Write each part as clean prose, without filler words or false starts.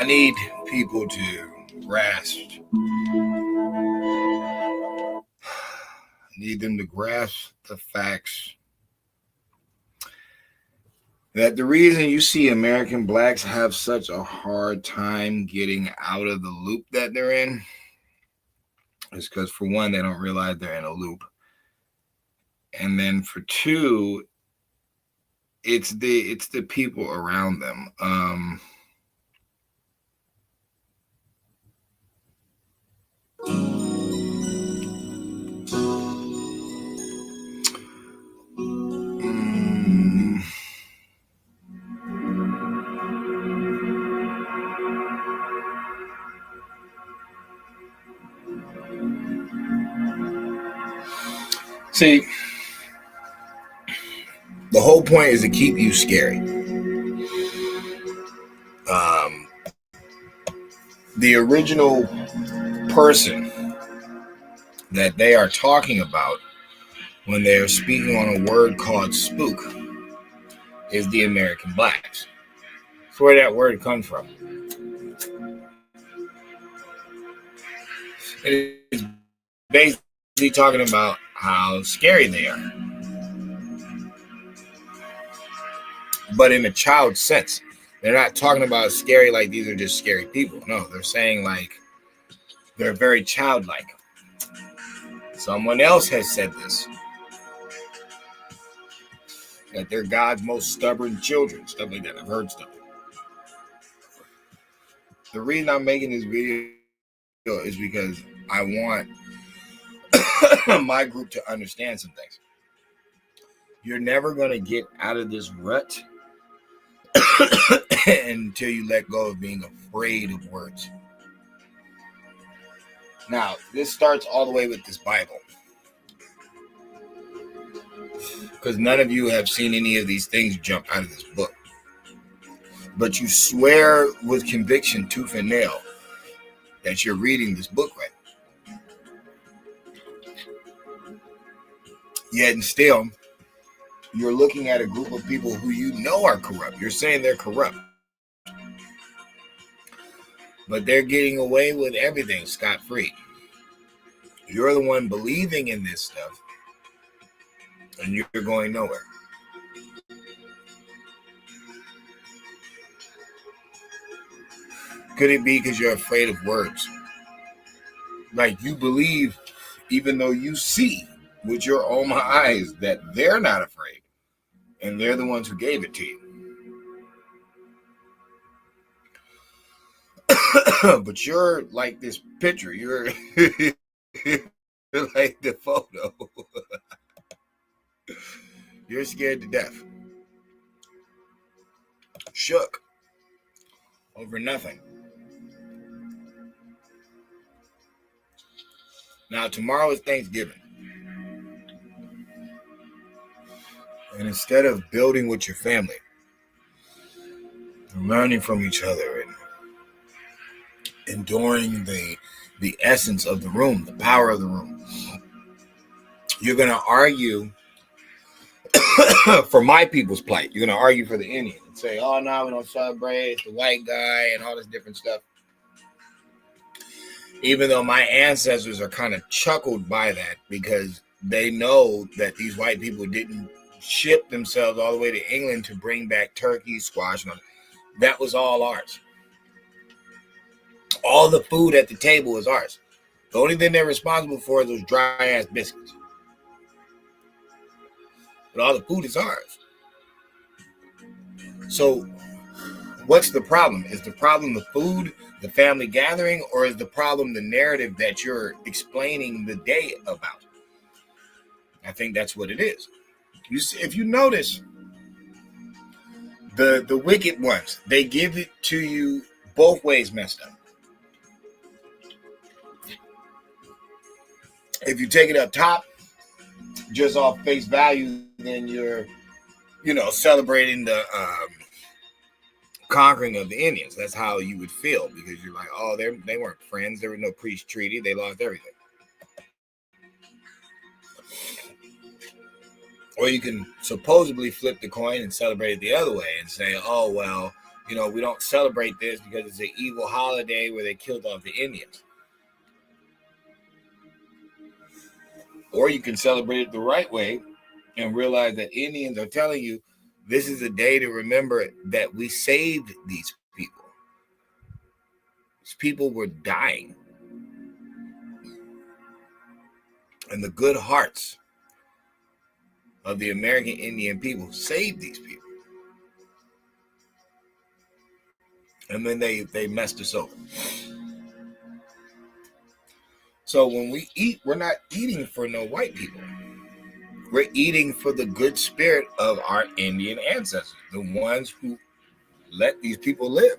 I need people to grasp. I need them to grasp the facts that the reason you see American blacks have such a hard time getting out of the loop that they're in is because, for one, they don't realize they're in a loop. And then for two, it's the people around them. See, the whole point is to keep you scary. The original person that they are talking about when they are speaking on a word called spook is the American blacks. That's where that word comes from. It is basically talking about how scary they are, but in a child sense. They're not talking about scary like these are just scary people. No, they're saying like they're very childlike. Someone else has said this, that they're God's most stubborn children, stuff like that. I've heard stuff. The reason I'm making this video is because I want my group to understand some things. You're never going to get out of this rut until you let go of being afraid of words. Now, this starts all the way with this Bible, because none of you have seen any of these things jump out of this book. But you swear with conviction, tooth and nail, that you're reading this book right. Yet and still, you're looking at a group of people who you know are corrupt. You're saying they're corrupt. But they're getting away with everything scot-free. You're the one believing in this stuff, and you're going nowhere. Could it be because you're afraid of words? Like you believe, even though you see with your own eyes that they're not afraid, and they're the ones who gave it to you. But you're like this picture. You're like the photo. You're scared to death. Shook over nothing. Now, tomorrow is Thanksgiving. And instead of building with your family, learning from each other, and enduring the essence of the room, the power of the room, you're going to argue for my people's plight. You're going to argue for the Indian and say, oh, no, we don't celebrate. It's the white guy and all this different stuff. Even though my ancestors are kind of chuckled by that because they know that these white people didn't ship themselves all the way to England to bring back turkey, squash, and all that. That was all ours. All the food at the table is ours. The only thing they're responsible for is those dry-ass biscuits. But all the food is ours. So what's the problem? Is the problem the food, the family gathering, or is the problem the narrative that you're explaining the day about? I think that's what it is. You see, if you notice, the wicked ones, they give it to you both ways messed up. If you take it up top, just off face value, then you're, celebrating the conquering of the Indians. That's how you would feel, because you're like, oh, they weren't friends. There was no peace treaty. They lost everything. Or you can supposedly flip the coin and celebrate it the other way and say, oh, well, we don't celebrate this because it's an evil holiday where they killed off the Indians. Or you can celebrate it the right way and realize that Indians are telling you this is a day to remember that we saved these people. These people were dying. And the good hearts of the American Indian people saved these people. And then they messed us over. So when we eat, we're not eating for no white people. We're eating for the good spirit of our Indian ancestors, the ones who let these people live,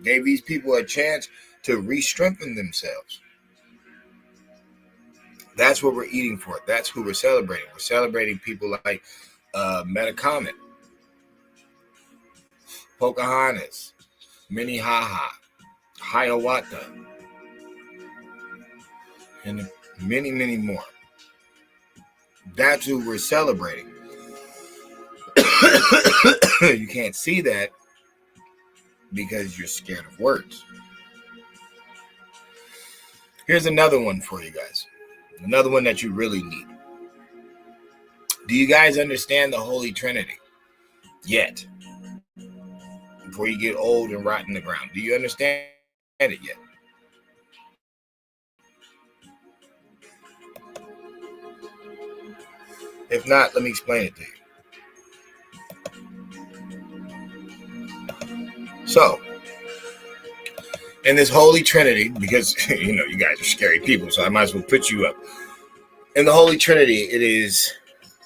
gave these people a chance to re-strengthen themselves. That's what we're eating for. That's who we're celebrating. We're celebrating people like Metacomet, Pocahontas, Minnehaha, Hiawatha, and many, many more. That's who we're celebrating. You can't see that because you're scared of words. Here's another one for you guys. Another one that you really need. Do you guys understand the Holy Trinity yet? Before you get old and rot in the ground. Do you understand it yet? If not, let me explain it to you. So, in this Holy Trinity, because, you guys are scary people, so I might as well put you up. In the Holy Trinity, it is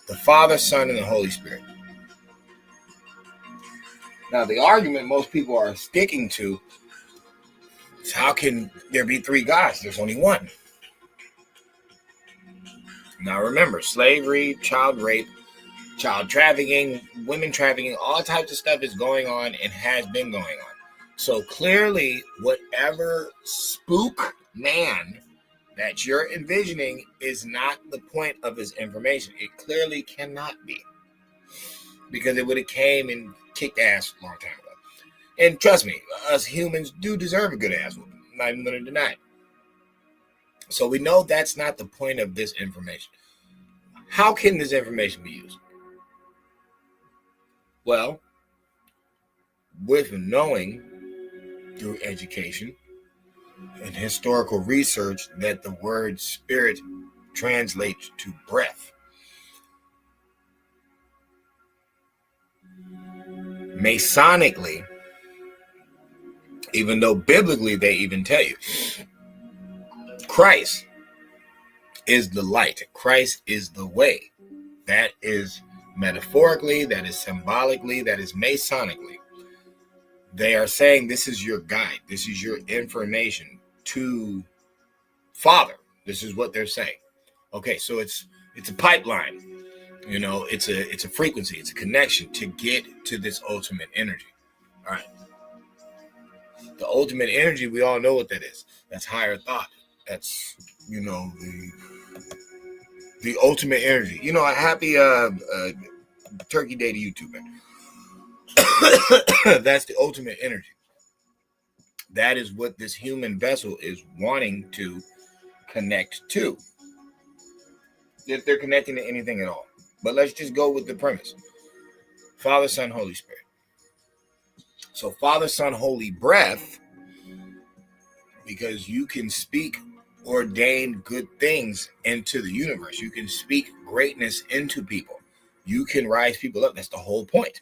the Father, Son, and the Holy Spirit. Now, the argument most people are sticking to is, how can there be three gods? There's only one. Now, remember, slavery, child rape, child trafficking, women trafficking, all types of stuff is going on and has been going on. So clearly, whatever spook man that you're envisioning is not the point of this information. It clearly cannot be, because it would have came and kicked ass a long time ago. And trust me, us humans do deserve a good ass whooping. I'm not even going to deny it. So we know that's not the point of this information. How can this information be used? Well, with knowing through education and historical research that the word spirit translates to breath. Masonically, even though biblically they even tell you, Christ is the light. Christ is the way. That is metaphorically, that is symbolically, that is masonically. They are saying this is your guide. This is your information to Father. This is what they're saying. Okay, so it's a pipeline. It's a frequency. It's a connection to get to this ultimate energy. All right. The ultimate energy, we all know what that is. That's higher thought. That's, the ultimate energy. A happy Turkey Day to YouTube, man. That's the ultimate energy. That is what this human vessel is wanting to connect to. If they're connecting to anything at all. But let's just go with the premise. Father, Son, Holy Spirit. So Father, Son, Holy Breath, because you can speak ordained good things into the universe. You can speak greatness into people. You can rise people up. That's the whole point.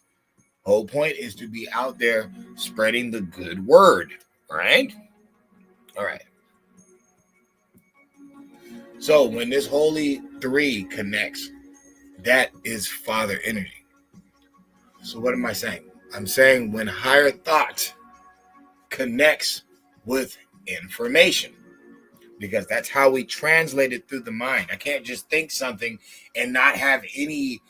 Whole point is to be out there spreading the good word, right? All right. So when this holy three connects, that is Father energy. So what am I saying? I'm saying when higher thought connects with information, because that's how we translate it through the mind. I can't just think something and not have any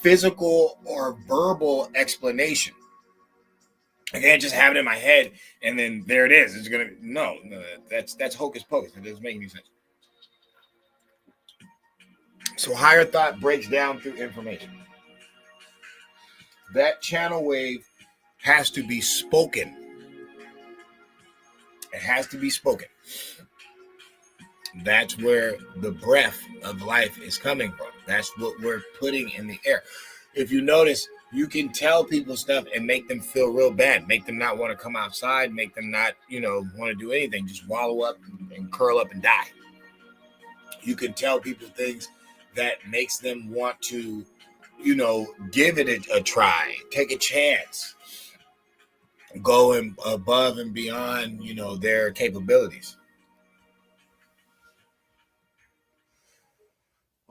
physical or verbal explanation. I can't just have it in my head and then there it is. It's gonna no, that's hocus pocus. It doesn't make any sense. So higher thought breaks down through information. That channel wave has to be spoken. It has to be spoken. That's where the breath of life is coming from. That's what we're putting in the air. If you notice, you can tell people stuff and make them feel real bad, make them not want to come outside, make them not, want to do anything, just wallow up and curl up and die. You can tell people things that makes them want to, give it a try, take a chance, go above and beyond, their capabilities.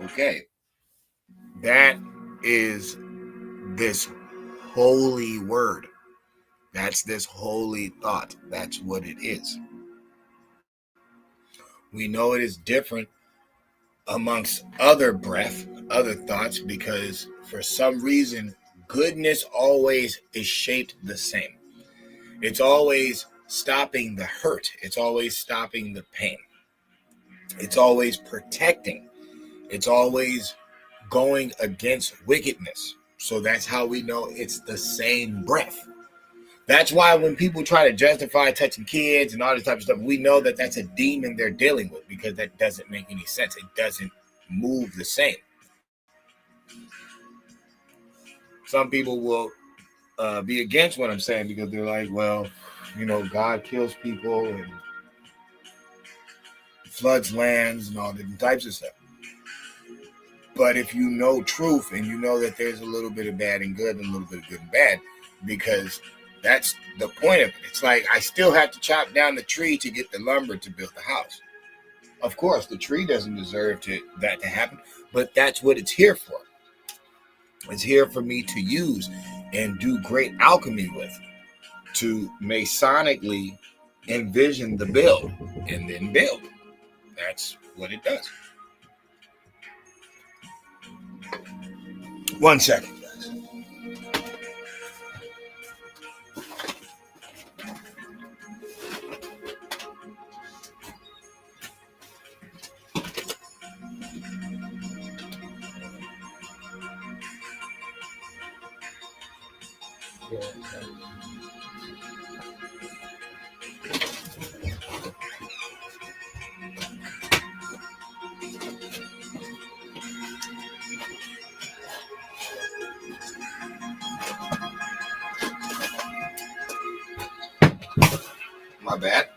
Okay. That is this holy word. That's this holy thought. That's what it is. We know it is different amongst other breath, other thoughts, because for some reason, goodness always is shaped the same. It's always stopping the hurt. It's always stopping the pain. It's always protecting. It's always going against wickedness. So that's how we know it's the same breath. That's why when people try to justify touching kids and all this type of stuff, we know that that's a demon they're dealing with, because that doesn't make any sense. It doesn't move the same. Some people will be against what I'm saying because they're like, well, God kills people and floods lands and all different types of stuff. But if you know truth and you know that there's a little bit of bad and good and a little bit of good and bad, because that's the point of it. It's like I still have to chop down the tree to get the lumber to build the house. Of course, the tree doesn't deserve that to happen, but that's what it's here for. It's here for me to use and do great alchemy with, to masonically envision the build and then build. That's what it does. 1 second, guys. My bad.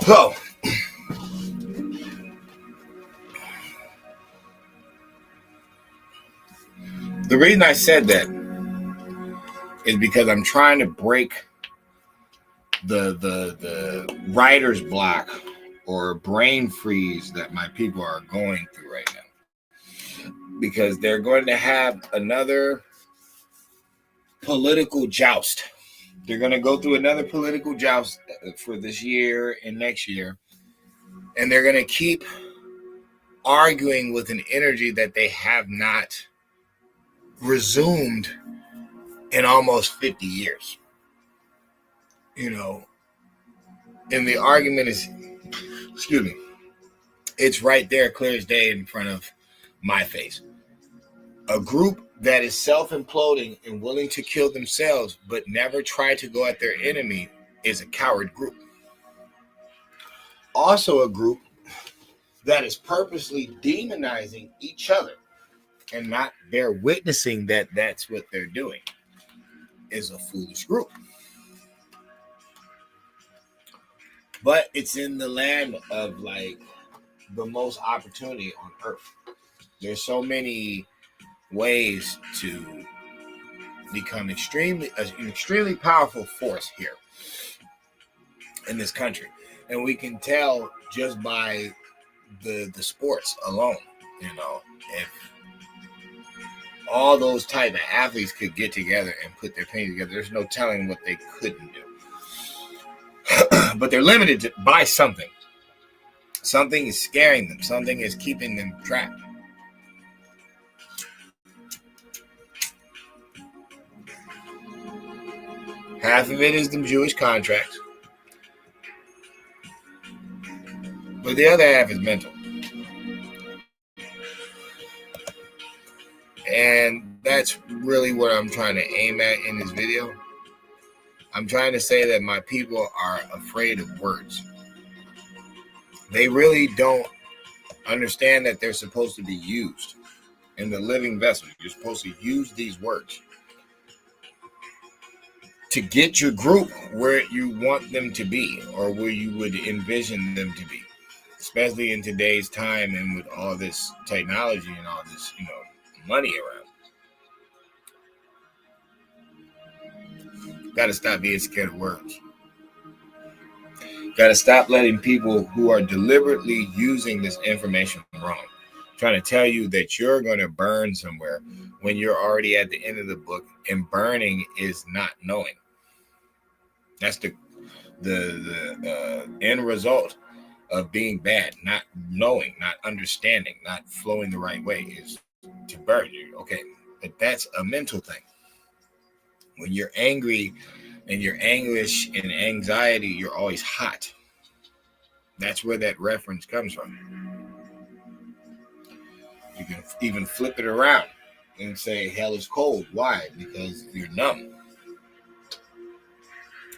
So, the reason I said that is because I'm trying to break the writer's block or brain freeze that my people are going through right now, because they're going to have another political joust. They're going to go through another political joust for this year and next year, and they're going to keep arguing with an energy that they have not resumed in almost 50 years. And the argument is, it's right there, clear as day, in front of my face. A group that is self-imploding and willing to kill themselves but never try to go at their enemy is a coward group. Also a group that is purposely demonizing each other and not bear witnessing that that's what they're doing is a foolish group. But it's in the land of like the most opportunity on earth. There's so many ways to become an extremely powerful force here in this country, and we can tell just by the sports alone. You know, if all those type of athletes could get together and put their pain together, there's no telling what they couldn't do. But they're limited by something. Something is scaring them. Something is keeping them trapped. Half of it is the Jewish contracts, but the other half is mental. And that's really what I'm trying to aim at in this video. I'm trying to say that my people are afraid of words. They really don't understand that they're supposed to be used in the living vessel. You're supposed to use these words to get your group where you want them to be, or where you would envision them to be, especially in today's time and with all this technology and all this, money around. Got to stop being scared of words. Got to stop letting people who are deliberately using this information wrong, trying to tell you that you're going to burn somewhere when you're already at the end of the book, and burning is not knowing. That's the end result of being bad, not knowing, not understanding, not flowing the right way, is to burn you. Okay, but that's a mental thing. When you're angry and you're anguish and anxiety, you're always hot. That's where that reference comes from. You can even flip it around and say hell is cold. Why? Because you're numb.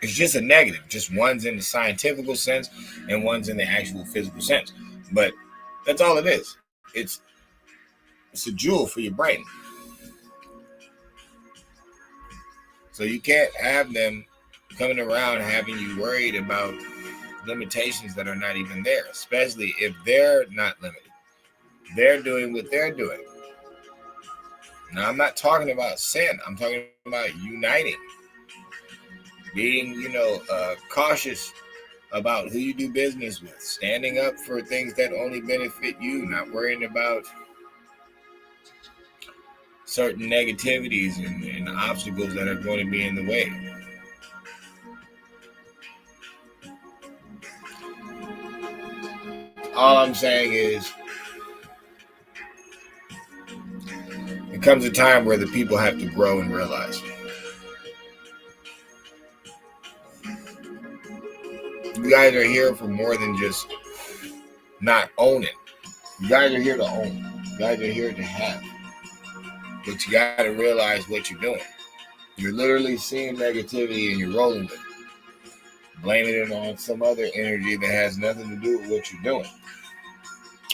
It's just a negative. Just one's in the scientific sense and one's in the actual physical sense. But that's all it is. It's a jewel for your brain. So you can't have them coming around having you worried about limitations that are not even there, especially if they're not limited. They're doing what they're doing. Now, I'm not talking about sin. I'm talking about uniting. Being, cautious about who you do business with. Standing up for things that only benefit you. Not worrying about certain negativities and obstacles that are going to be in the way. All I'm saying is, it comes a time where the people have to grow and realize. You guys are here for more than just not owning. You guys are here to own. You guys are here to have. But you got to realize what you're doing. You're literally seeing negativity and you're rolling with it. Blaming it on some other energy that has nothing to do with what you're doing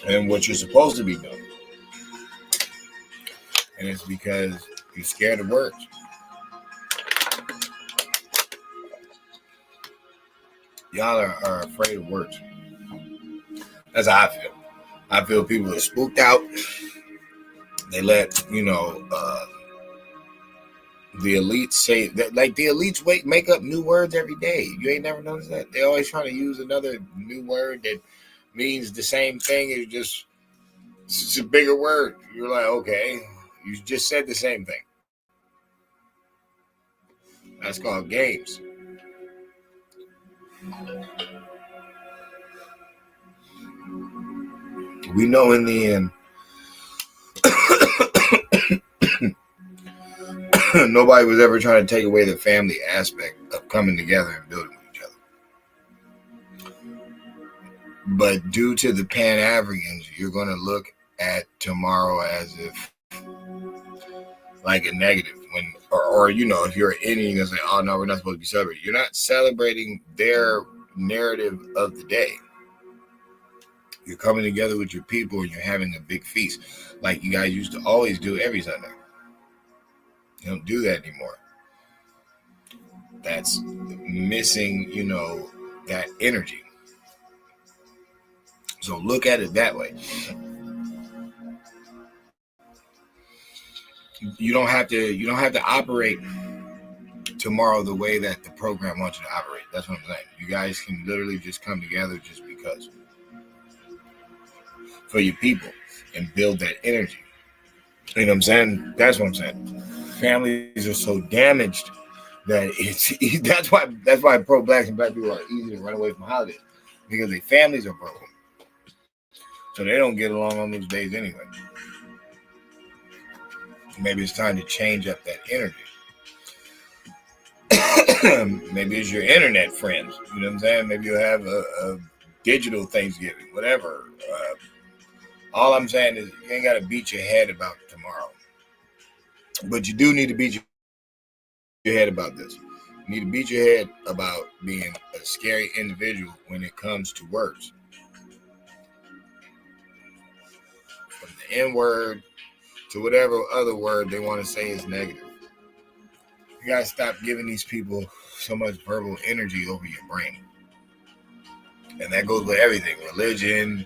and what you're supposed to be doing. And it's because you're scared of words. Y'all are afraid of words. That's how I feel. I feel people are spooked out. They let, the elites say that, like the elites make up new words every day. You ain't never noticed that? They always trying to use another new word that means the same thing. It's a bigger word. You're like, okay, you just said the same thing. That's called games. We know in the end, nobody was ever trying to take away the family aspect of coming together and building with each other. But due to the Pan-Africans, you're going to look at tomorrow as if like a negative. Or if you're an Indian, you're going to say, oh no, we're not supposed to be celebrating. You're not celebrating their narrative of the day. You're coming together with your people and you're having a big feast like you guys used to always do every Sunday. You don't do that anymore. That's missing, that energy. So look at it that way. You don't have to operate tomorrow the way that the program wants you to operate. That's what I'm saying. You guys can literally just come together just because for your people and build that energy. You know what I'm saying? That's what I'm saying. Families are so damaged that that's why pro blacks and black people are easy to run away from holidays, because their families are broken. So they don't get along on those days anyway. Maybe it's time to change up that energy. Maybe it's your internet friends. You know what I'm saying? Maybe you'll have a digital Thanksgiving, whatever. All I'm saying is you ain't got to beat your head about tomorrow. But you do need to beat your head about this. You need to beat your head about being a scary individual when it comes to words. From the N word to whatever other word they want to say is negative. You got to stop giving these people so much verbal energy over your brain. And that goes with everything: religion,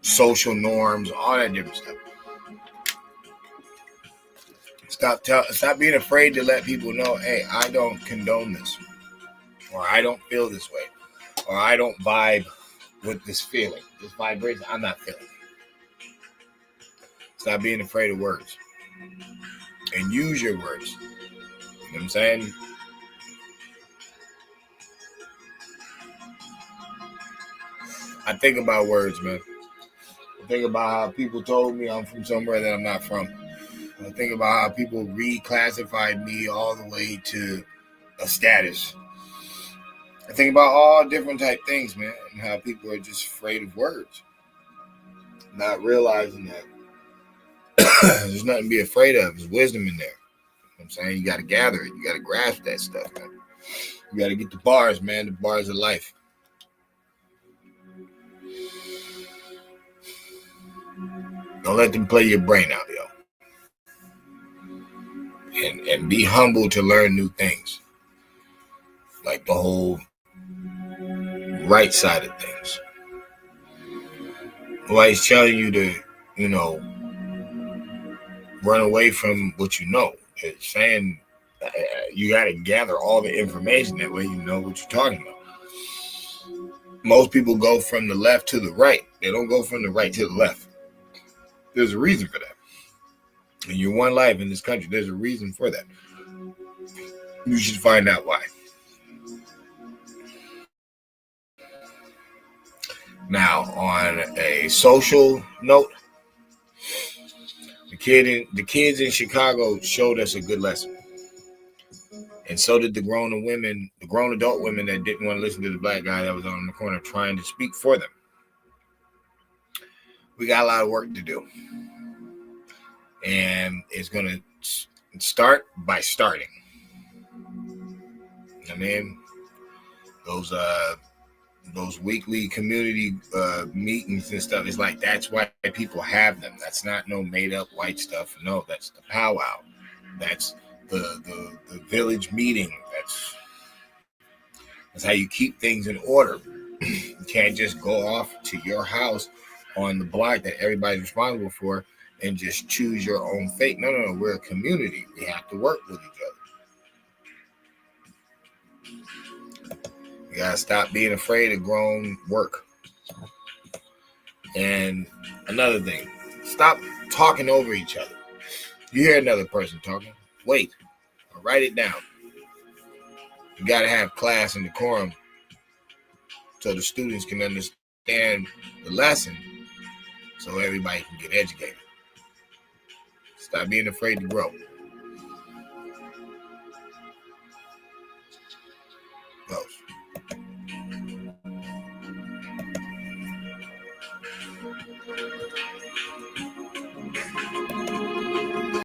social norms, all that different stuff. Stop being afraid to let people know, hey, I don't condone this, or I don't feel this way, or I don't vibe with this feeling. This vibration, I'm not feeling. Stop being afraid of words. And use your words. You know what I'm saying? I think about words, man. I think about how people told me I'm from somewhere that I'm not from. I think about how people reclassified me all the way to a status. I think about all different type things, man, and how people are just afraid of words. Not realizing that there's nothing to be afraid of. There's wisdom in there. You know what I'm saying? You got to gather it. You got to grasp that stuff, man. You got to get the bars, man. The bars of life. Don't let them play your brain out, yo. And be humble to learn new things. Like the whole right side of things. Nobody's telling you to, run away from what you know. It's saying you got to gather all the information. That way you know what you're talking about. Most people go from the left to the right. They don't go from the right to the left. There's a reason for that. In your one life in this country, there's a reason for that. You should find out why. Now, on a social note, the kids in Chicago showed us a good lesson. And so did the grown adult women that didn't want to listen to the black guy that was on the corner trying to speak for them. We got a lot of work to do. And it's going to start by starting. I mean, those weekly community meetings and stuff, it's like that's why people have them. That's not no made up white stuff. No, that's the powwow. That's the village meeting. That's how you keep things in order. You can't just go off to your house on the block that everybody's responsible for and just choose your own fate. No, we're a community. We have to work with each other. You gotta stop being afraid of grown work. And another thing, stop talking over each other. You hear another person talking, wait, or write it down. You gotta have class and decorum so the students can understand the lesson, so everybody can get educated. Stop being afraid to grow.